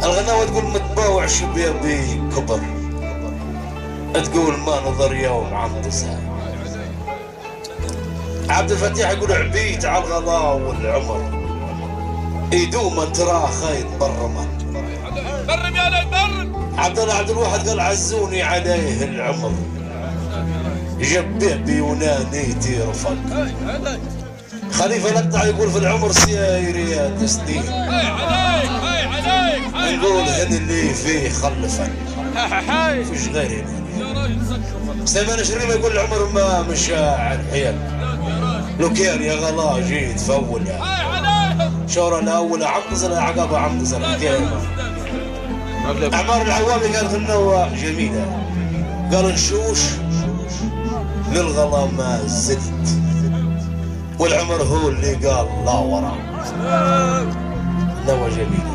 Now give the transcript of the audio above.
الغناوة تقول متباوع شبيبي كبر، تقول ما نظر يوم عمدسة. عبد الفتاح يقول عبيت على الغلا والعمر، يدوم تراه خيط برمه. برم يا ليل برم. عبد الله عبد الواحد قال عزوني عليه العمر، جبيبي ونانيتي رفق. خليفه لقطع يقول في العمر سياير يا سنين، نقول هن اللي فيه خلفا فيش غيري. سليمان شريمه يقول العمر ما مشى على الحيل، لو كان يا غلا جيت فولها شورى الاولى عمزله عقبه عمزله كيما. اعمار العوامي قال غنوه جميله، قال نشوش للغلا ما زلت، والعمر هو اللي قال لا ورا. نوى جميله.